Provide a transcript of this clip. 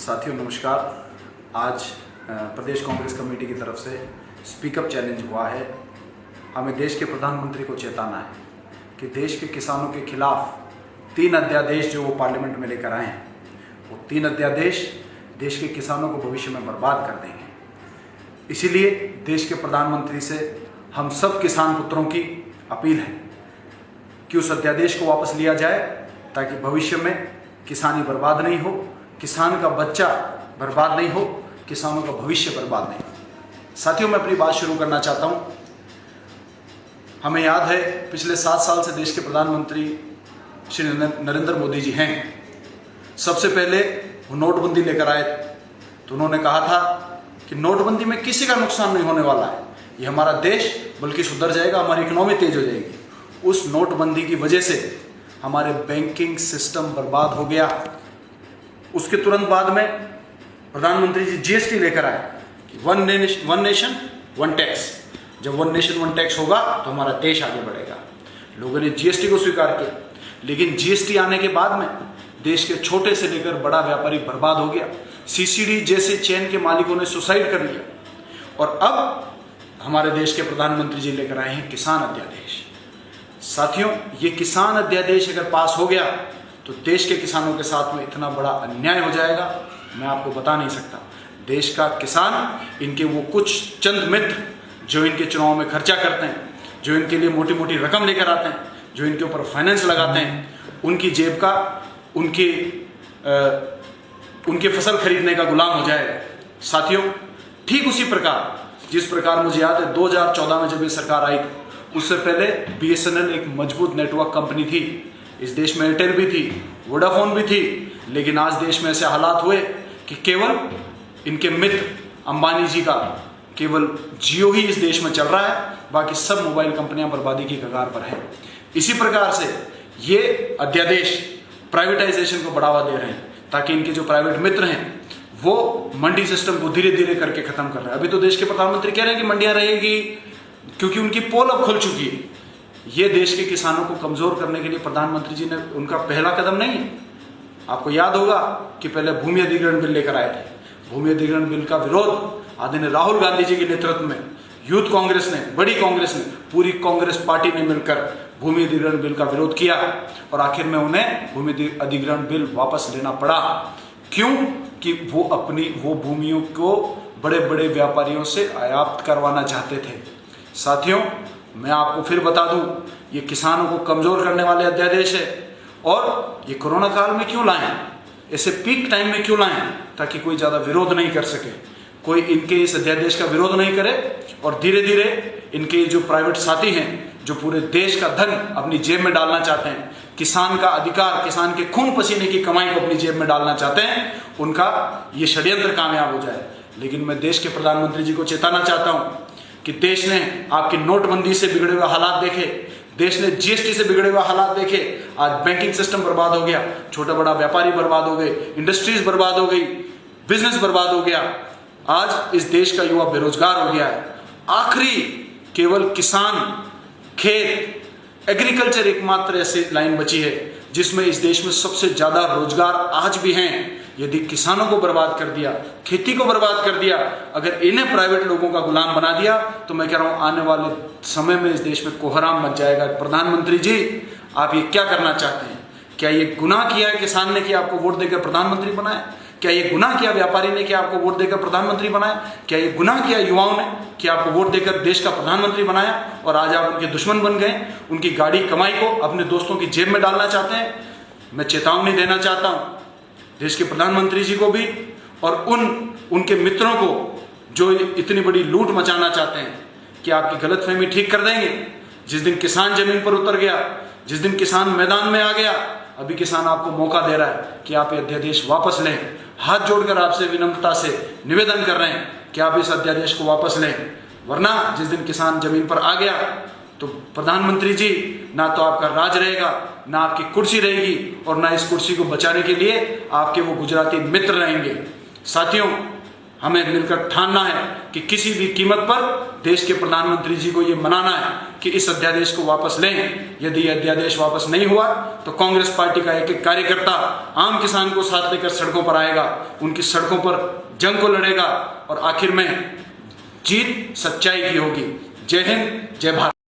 साथियों नमस्कार। आज प्रदेश कांग्रेस कमेटी की तरफ से स्पीकअप चैलेंज हुआ है। हमें देश के प्रधानमंत्री को चेताना है कि देश के किसानों के खिलाफ 3 अध्यादेश जो वो पार्लियामेंट में लेकर आए हैं, वो 3 अध्यादेश देश के किसानों को भविष्य में बर्बाद कर देंगे। इसीलिए देश के प्रधानमंत्री से हम सब किसान पुत्रों की अपील है कि उस अध्यादेश को वापस लिया जाए ताकि भविष्य में किसानी बर्बाद नहीं हो, किसान का बच्चा बर्बाद नहीं हो, किसानों का भविष्य बर्बाद नहीं हो। साथियों, मैं अपनी बात शुरू करना चाहता हूं। हमें याद है पिछले 7 साल से देश के प्रधानमंत्री श्री नरेंद्र मोदी जी हैं। सबसे पहले वो नोटबंदी लेकर आए तो उन्होंने कहा था कि नोटबंदी में किसी का नुकसान नहीं होने वाला है, ये हमारा देश बल्कि सुधर जाएगा, हमारी इकोनॉमी तेज हो जाएगी। उस नोटबंदी की वजह से हमारे बैंकिंग सिस्टम बर्बाद हो गया। उसके तुरंत बाद में प्रधानमंत्री जी जीएसटी लेकर आए कि वन नेशन वन टैक्स। जब वन नेशन वन टैक्स होगा तो हमारा देश आगे बढ़ेगा। लोगों ने जीएसटी को स्वीकार किया, लेकिन जीएसटी आने के बाद में देश के छोटे से लेकर बड़ा व्यापारी बर्बाद हो गया। सीसीडी जैसे चेन के मालिकों ने सुसाइड कर लिया। और अब हमारे देश के प्रधानमंत्री जी लेकर आए हैं किसान अध्यादेश। साथियों, ये किसान अध्यादेश अगर पास हो गया तो देश के किसानों के साथ में इतना बड़ा अन्याय हो जाएगा, मैं आपको बता नहीं सकता। देश का किसान, इनके वो कुछ चंद मित्र जो इनके चुनाव में खर्चा करते हैं, जो इनके लिए मोटी मोटी रकम लेकर आते हैं, जो इनके ऊपर फाइनेंस लगाते हैं, उनकी जेब का, उनके फसल खरीदने का गुलाम हो जाएगा। साथियों, ठीक उसी प्रकार जिस प्रकार मुझे याद है 2014 में जब ये सरकार आई, उससे पहले बीएसएनएल एक मजबूत नेटवर्क कंपनी थी। इस देश में एयरटेल भी थी, वोडाफोन भी थी, लेकिन आज देश में ऐसे हालात हुए कि केवल इनके मित्र अंबानी जी का केवल जियो ही इस देश में चल रहा है, बाकी सब मोबाइल कंपनियां बर्बादी की कगार पर हैं। इसी प्रकार से ये अध्यादेश प्राइवेटाइजेशन को बढ़ावा दे रहे हैं ताकि इनके जो प्राइवेट मित्र हैं वो मंडी सिस्टम को धीरे धीरे करके खत्म कर रहे हैं। अभी तो देश के प्रधानमंत्री कह रहे हैं कि मंडियां रहेगी क्योंकि उनकी पोल अब खुल चुकी है। ये देश के किसानों को कमजोर करने के लिए प्रधानमंत्री जी ने उनका पहला कदम नहीं है। आपको याद होगा कि पहले भूमि अधिग्रहण बिल लेकर आए थे। भूमि अधिग्रहण बिल का विरोध आदरणीय राहुल गांधी जी के नेतृत्व में यूथ कांग्रेस ने, बड़ी कांग्रेस ने, पूरी कांग्रेस पार्टी ने मिलकर भूमि अधिग्रहण बिल का विरोध किया और आखिर में उन्हें भूमि अधिग्रहण बिल वापस लेना पड़ा। क्यों? कि वो अपनी वो भूमियों को बड़े बड़े व्यापारियों से आयात करवाना चाहते थे। साथियों, मैं आपको फिर बता दूं, ये किसानों को कमजोर करने वाले अध्यादेश है। और ये कोरोना काल में क्यों लाए, ऐसे पीक टाइम में क्यों लाए, ताकि कोई ज्यादा विरोध नहीं कर सके, कोई इनके इस अध्यादेश का विरोध नहीं करे और धीरे धीरे इनके जो प्राइवेट साथी हैं जो पूरे देश का धन अपनी जेब में डालना चाहते हैं, किसान का अधिकार, किसान के खून पसीने की कमाई को अपनी जेब में डालना चाहते हैं, उनका ये षड्यंत्र कामयाब हो जाए। लेकिन मैं देश के प्रधानमंत्री जी को चेताना चाहता हूं कि देश ने आपकी नोटबंदी से बिगड़े हुए हालात देखे, देश ने जीएसटी से बिगड़े हुए हालात देखे। आज बैंकिंग सिस्टम बर्बाद हो गया, छोटा बड़ा व्यापारी बर्बाद हो गए, इंडस्ट्रीज बर्बाद हो गई, बिजनेस बर्बाद हो गया। आज इस देश का युवा बेरोजगार हो गया है। आखिरी केवल किसान, खेत, एग्रीकल्चर एकमात्र ऐसी लाइन बची है जिसमें इस देश में सबसे ज्यादा रोजगार आज भी हैं। यदि किसानों को बर्बाद कर दिया, खेती को बर्बाद कर दिया, अगर इन्हें प्राइवेट लोगों का गुलाम बना दिया, तो मैं कह रहा हूं आने वाले समय में इस देश में कोहराम मच जाएगा। प्रधानमंत्री जी, आप ये क्या करना चाहते हैं? क्या ये गुनाह किया है किसान ने कि आपको वोट देकर प्रधानमंत्री बनाया? क्या ये गुनाह किया व्यापारी ने कि आपको वोट देकर प्रधानमंत्री बनाया? क्या ये गुनाह किया युवाओं ने कि आपको वोट देकर देश का प्रधानमंत्री बनाया और आज आप उनके दुश्मन बन गए, उनकी गाड़ी कमाई को अपने दोस्तों की जेब में डालना चाहते हैं? मैं चेतावनी देना चाहता हूं देश के प्रधानमंत्री जी को भी और उनके मित्रों को जो इतनी बड़ी लूट मचाना चाहते हैं कि आपकी गलतफहमी ठीक कर देंगे। जिस दिन किसान जमीन पर उतर गया, जिस दिन किसान मैदान में आ गया, अभी किसान आपको मौका दे रहा है कि आप ये अध्यादेश वापस लें। हाथ जोड़कर आपसे विनम्रता से निवेदन कर रहे हैं कि आप इस अध्यादेश को वापस लें, वरना जिस दिन किसान जमीन पर आ गया तो प्रधानमंत्री जी, ना तो आपका राज रहेगा, ना आपकी कुर्सी रहेगी और ना इस कुर्सी को बचाने के लिए आपके वो गुजराती मित्र रहेंगे। साथियों, हमें मिलकर ठानना है कि किसी भी कीमत पर देश के प्रधानमंत्री जी को ये मनाना है कि इस अध्यादेश को वापस लें। यदि यह अध्यादेश वापस नहीं हुआ तो कांग्रेस पार्टी का एक एक कार्यकर्ता आम किसान को साथ लेकर सड़कों पर आएगा, उनकी सड़कों पर जंग को लड़ेगा और आखिर में जीत सच्चाई की होगी। जय हिंद, जय भारत।